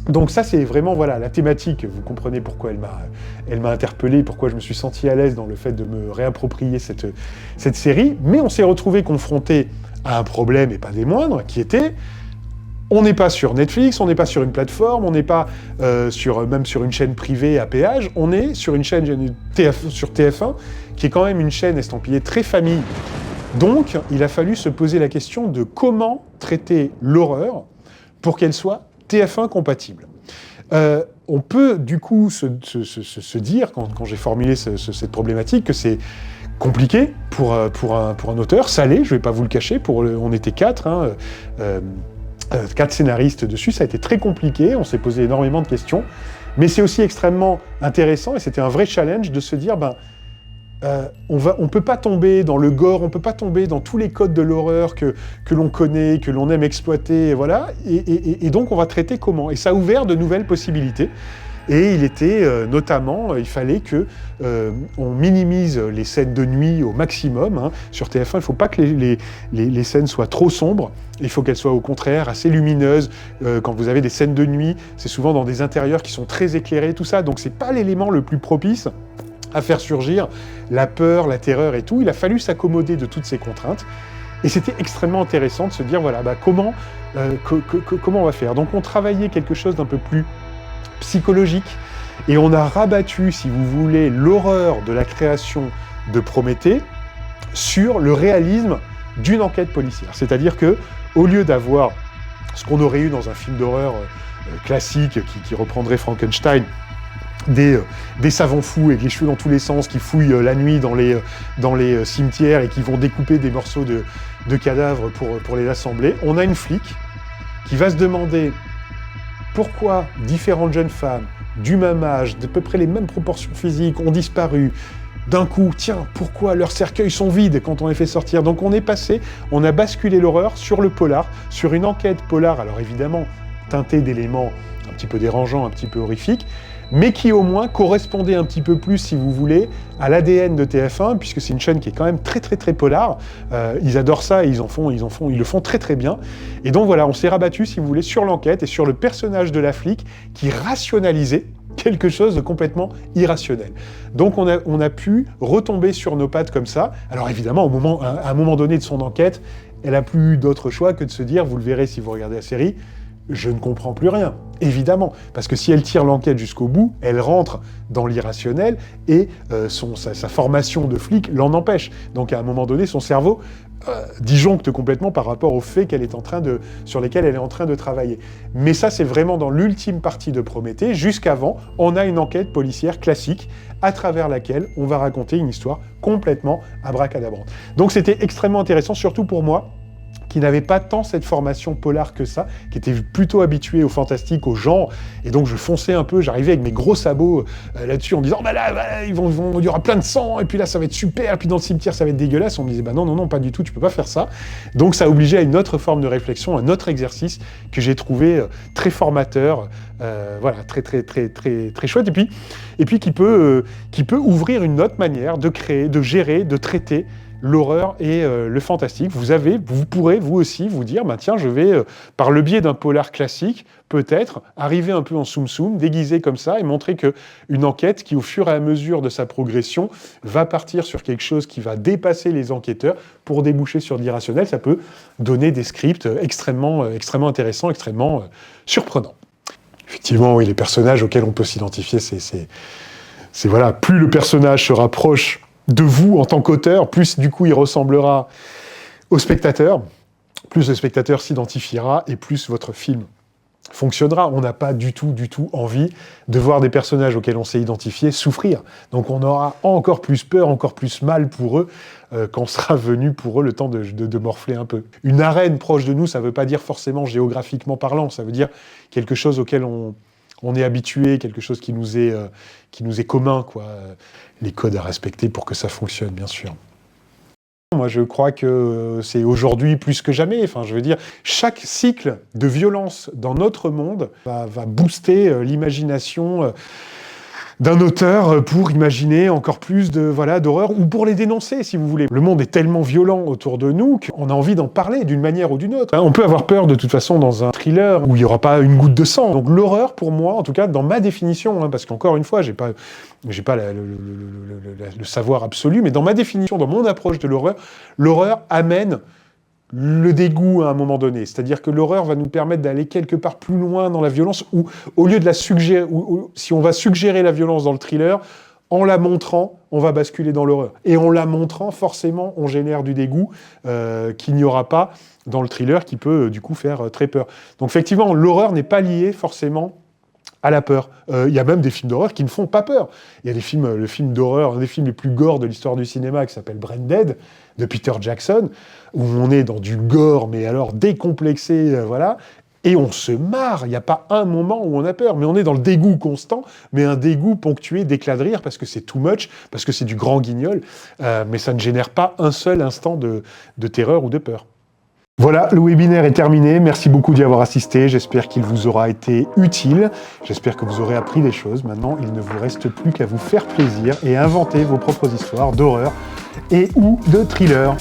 Donc ça, c'est vraiment voilà, la thématique. Vous comprenez pourquoi elle m'a interpellé, pourquoi je me suis senti à l'aise dans le fait de me réapproprier cette série. Mais on s'est retrouvé confronté à un problème, et pas des moindres, qui était... On n'est pas sur Netflix, on n'est pas sur une plateforme, on n'est pas même sur une chaîne privée à péage, on est sur une chaîne sur TF1, qui est quand même une chaîne estampillée très famille. Donc, il a fallu se poser la question de comment traiter l'horreur pour qu'elle soit TF1 compatible. On peut du coup se dire, quand j'ai formulé cette problématique, que c'est compliqué pour un auteur, ça l'est, je ne vais pas vous le cacher, on était 4, hein, 4 scénaristes dessus, ça a été très compliqué, on s'est posé énormément de questions, mais c'est aussi extrêmement intéressant, et c'était un vrai challenge de se dire, on peut pas tomber dans le gore, on peut pas tomber dans tous les codes de l'horreur que l'on connaît, que l'on aime exploiter, et voilà, et donc on va traiter comment? Et ça a ouvert de nouvelles possibilités. Et il était notamment, il fallait que on minimise les scènes de nuit au maximum. Hein. Sur TF1, il ne faut pas que les scènes soient trop sombres. Il faut qu'elles soient au contraire assez lumineuses. Quand vous avez des scènes de nuit, c'est souvent dans des intérieurs qui sont très éclairés, tout ça. Donc c'est pas l'élément le plus propice à faire surgir la peur, la terreur et tout. Il a fallu s'accommoder de toutes ces contraintes. Et c'était extrêmement intéressant de se dire, voilà, comment on va faire. Donc on travaillait quelque chose d'un peu plus psychologique, et on a rabattu, si vous voulez, l'horreur de la création de Prométhée sur le réalisme d'une enquête policière. C'est-à-dire que, au lieu d'avoir ce qu'on aurait eu dans un film d'horreur classique qui reprendrait Frankenstein, des savants fous avec les cheveux dans tous les sens qui fouillent la nuit dans les cimetières et qui vont découper des morceaux de cadavres pour les assembler, on a une flic qui va se demander pourquoi différentes jeunes femmes du même âge, d'à peu près les mêmes proportions physiques, ont disparu. D'un coup, tiens, pourquoi leurs cercueils sont vides quand on les fait sortir? Donc on a basculé l'horreur sur le polar, sur une enquête polar, alors évidemment teintée d'éléments un petit peu dérangeants, un petit peu horrifiques, mais qui au moins correspondait un petit peu plus, si vous voulez, à l'ADN de TF1, puisque c'est une chaîne qui est quand même très très très polar. Ils adorent ça et ils le font très très bien. Et donc voilà, on s'est rabattu, si vous voulez, sur l'enquête et sur le personnage de la flic qui rationalisait quelque chose de complètement irrationnel. Donc on a pu retomber sur nos pattes comme ça. Alors évidemment, à un moment donné de son enquête, elle n'a plus eu d'autre choix que de se dire, vous le verrez si vous regardez la série, je ne comprends plus rien, évidemment. Parce que si elle tire l'enquête jusqu'au bout, elle rentre dans l'irrationnel et sa formation de flic l'en empêche. Donc à un moment donné, son cerveau disjoncte complètement par rapport aux faits sur lesquels elle est en train de travailler. Mais ça, c'est vraiment dans l'ultime partie de Prométhée. Jusqu'avant, on a une enquête policière classique à travers laquelle on va raconter une histoire complètement abracadabrante. Donc c'était extrêmement intéressant, surtout pour moi, qui n'avait pas tant cette formation polar que ça, qui était plutôt habitué au fantastique, au genre, et donc je fonçais un peu, j'arrivais avec mes gros sabots là-dessus en disant, là, il y aura plein de sang, et puis là ça va être super, et puis dans le cimetière ça va être dégueulasse. On me disait, non, pas du tout, tu peux pas faire ça. Donc ça obligeait à une autre forme de réflexion, un autre exercice que j'ai trouvé très formateur, voilà, très chouette, et puis qui peut ouvrir une autre manière de créer, de gérer, de traiter l'horreur et le fantastique. Vous pourrez, vous aussi, vous dire, tiens, je vais, par le biais d'un polar classique, peut-être, arriver un peu en soum-soum, déguisé comme ça, et montrer qu'une enquête qui, au fur et à mesure de sa progression, va partir sur quelque chose qui va dépasser les enquêteurs pour déboucher sur de l'irrationnel. Ça peut donner des scripts extrêmement intéressants, extrêmement surprenants. Effectivement, oui, les personnages auxquels on peut s'identifier, c'est voilà, plus le personnage se rapproche de vous en tant qu'auteur, plus du coup il ressemblera au spectateur, plus le spectateur s'identifiera et plus votre film fonctionnera. On n'a pas du tout envie de voir des personnages auxquels on s'est identifié souffrir. Donc on aura encore plus peur, encore plus mal pour eux quand sera venu pour eux le temps de morfler un peu. Une arène proche de nous, ça ne veut pas dire forcément géographiquement parlant, ça veut dire quelque chose auquel on est habitué, quelque chose qui nous est commun, quoi. Les codes à respecter pour que ça fonctionne, bien sûr. Moi, je crois que c'est aujourd'hui plus que jamais. Enfin, je veux dire, chaque cycle de violence dans notre monde va booster l'imagination d'un auteur pour imaginer encore plus d'horreur, ou pour les dénoncer, si vous voulez. Le monde est tellement violent autour de nous qu'on a envie d'en parler d'une manière ou d'une autre. On peut avoir peur de toute façon dans un thriller où il n'y aura pas une goutte de sang. Donc l'horreur, pour moi, en tout cas dans ma définition, parce qu'encore une fois, j'ai pas le savoir absolu, mais dans ma définition, dans mon approche de l'horreur amène le dégoût à un moment donné. C'est-à-dire que l'horreur va nous permettre d'aller quelque part plus loin dans la violence, ou au lieu de la suggérer, ou si on va suggérer la violence dans le thriller, en la montrant, on va basculer dans l'horreur. Et en la montrant, forcément, on génère du dégoût qu'il n'y aura pas dans le thriller, qui peut du coup faire très peur. Donc effectivement, l'horreur n'est pas liée forcément à la peur. Il y a même des films d'horreur qui ne font pas peur. Il y a le film d'horreur, un des films les plus gore de l'histoire du cinéma, qui s'appelle Brain Dead, de Peter Jackson, où on est dans du gore, mais alors décomplexé, voilà, et on se marre. Il n'y a pas un moment où on a peur, mais on est dans le dégoût constant, mais un dégoût ponctué d'éclats de rire, parce que c'est too much, parce que c'est du grand guignol, mais ça ne génère pas un seul instant de terreur ou de peur. Voilà, le webinaire est terminé. Merci beaucoup d'y avoir assisté. J'espère qu'il vous aura été utile. J'espère que vous aurez appris des choses. Maintenant, il ne vous reste plus qu'à vous faire plaisir et inventer vos propres histoires d'horreur et ou de thriller.